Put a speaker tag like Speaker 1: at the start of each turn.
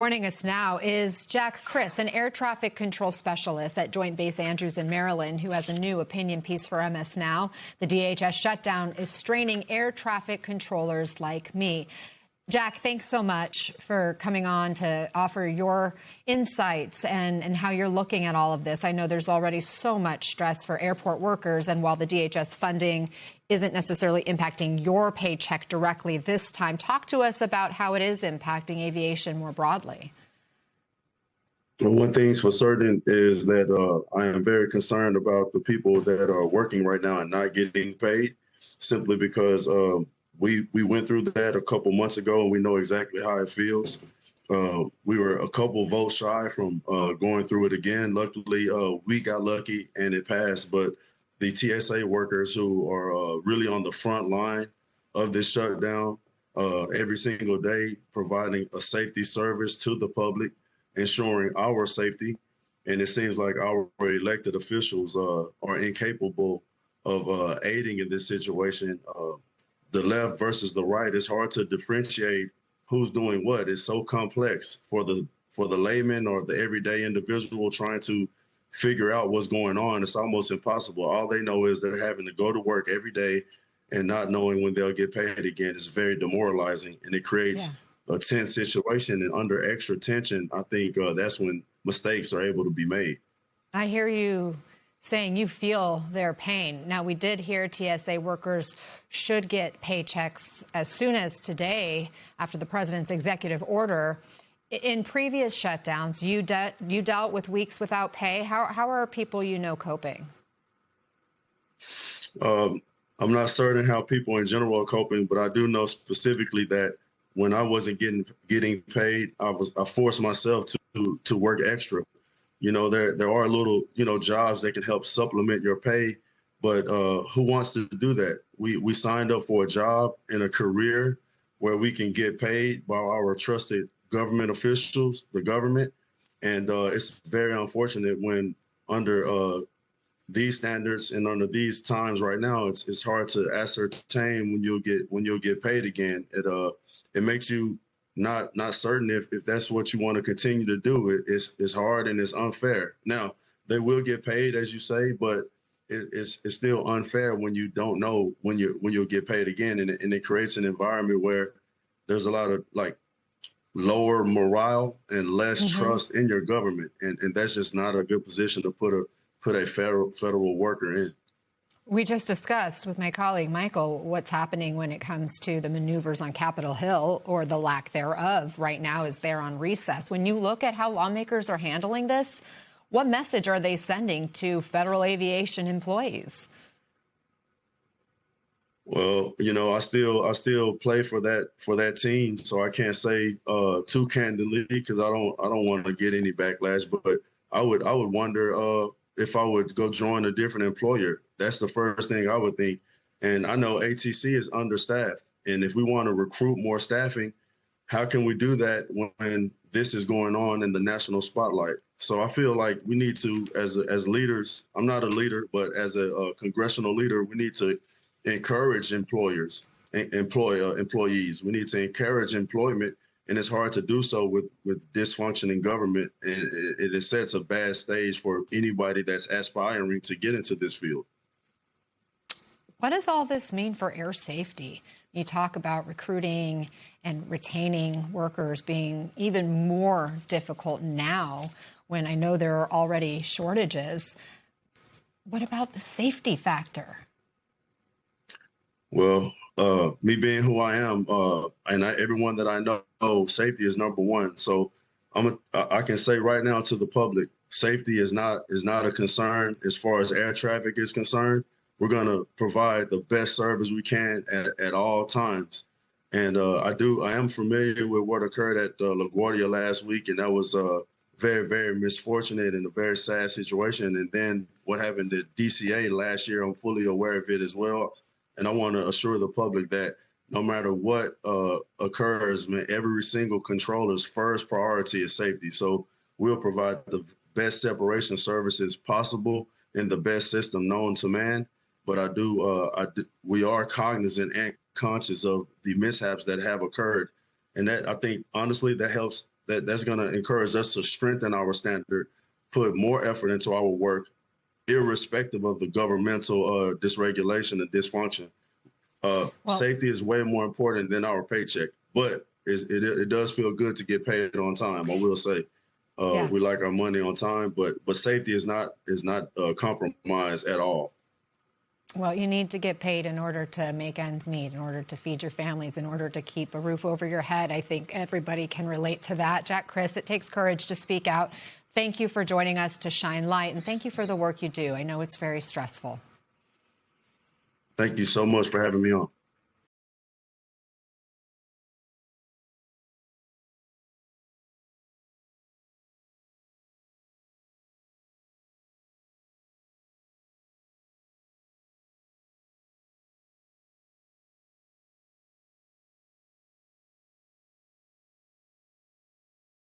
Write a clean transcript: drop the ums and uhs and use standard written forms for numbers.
Speaker 1: Joining us now is Jack Criss, an air traffic control specialist at Joint Base Andrews in Maryland, who has a new opinion piece for MS Now. The DHS shutdown is straining air traffic controllers like me. Jack, thanks so much for coming on to offer your insights and how you're looking at all of this. I know there's already so much stress for airport workers, and while the DHS funding isn't necessarily impacting your paycheck directly this time, talk to us about how it is impacting aviation more broadly.
Speaker 2: Well, one thing's for certain is that I am very concerned about the people that are working right now and not getting paid, simply because we went through that a couple months ago, and we know exactly how it feels. We were a couple votes shy from going through it again. Luckily, we got lucky and it passed. But the TSA workers who are really on the front line of this shutdown every single day, providing a safety service to the public, ensuring our safety. And it seems like our elected officials are incapable of aiding in this situation. The left versus the right, it's hard to differentiate who's doing what. It's so complex for the layman or the everyday individual trying to figure out what's going on. It's almost impossible. All they know is they're having to go to work every day and not knowing when they'll get paid again. It's very demoralizing, and it creates a tense situation. And under extra tension, I think that's when mistakes are able to be made.
Speaker 1: I hear you saying you feel their pain. Now, we did hear TSA workers should get paychecks as soon as today after the president's executive order. In previous shutdowns, you dealt with weeks without pay. How are people you know coping?
Speaker 2: I'm not certain how people in general are coping, but I do know specifically that when I wasn't getting paid, I forced myself to work extra. You know, there are little, jobs that can help supplement your pay, but who wants to do that? We signed up for a job and a career where we can get paid by our trusted government officials, the government, and it's very unfortunate when under these standards and under these times right now, it's hard to ascertain when you'll get paid again. It makes you not certain if that's what you want to continue to do. It's hard and it's unfair. Now, they will get paid, as you say, but it's still unfair when you don't know when you'll get paid again. And it creates an environment where there's a lot of lower morale and less trust in your government. And that's just not a good position to put a federal worker in.
Speaker 1: We just discussed with my colleague, Michael, what's happening when it comes to the maneuvers on Capitol Hill, or the lack thereof right now as they're on recess. When you look at how lawmakers are handling this, what message are they sending to federal aviation employees?
Speaker 2: Well, I still play for that team, so I can't say too candidly because I don't want to get any backlash. But I would wonder if I would go join a different employer. That's the first thing I would think. And I know ATC is understaffed. And if we want to recruit more staffing, how can we do that when this is going on in the national spotlight? So I feel like we need to, as leaders, I'm not a leader, but as a congressional leader, we need to encourage employees. We need to encourage employment. And it's hard to do so with dysfunctioning government. And it sets a bad stage for anybody that's aspiring to get into this field.
Speaker 1: What does all this mean for air safety? You talk about recruiting and retaining workers being even more difficult now when I know there are already shortages. What about the safety factor?
Speaker 2: Well, me being who I am, and everyone that I know, safety is number one. So I can say right now to the public, safety is not a concern as far as air traffic is concerned. We're going to provide the best service we can at all times. And I am familiar with what occurred at LaGuardia last week, and that was very, very misfortunate and a very sad situation. And then what happened at DCA last year, I'm fully aware of it as well. And I want to assure the public that no matter what occurs, man, every single controller's first priority is safety. So we'll provide the best separation services possible in the best system known to man. But we are cognizant and conscious of the mishaps that have occurred. And that, I think, honestly, that helps that's going to encourage us to strengthen our standard, put more effort into our work, irrespective of the governmental dysregulation and dysfunction. Safety is way more important than our paycheck, but it does feel good to get paid on time. I will say, we like our money on time, but safety is not compromised at all.
Speaker 1: Well, you need to get paid in order to make ends meet, in order to feed your families, in order to keep a roof over your head. I think everybody can relate to that. Jack Criss, it takes courage to speak out. Thank you for joining us to shine light, and thank you for the work you do. I know it's very stressful.
Speaker 2: Thank you so much for having me on.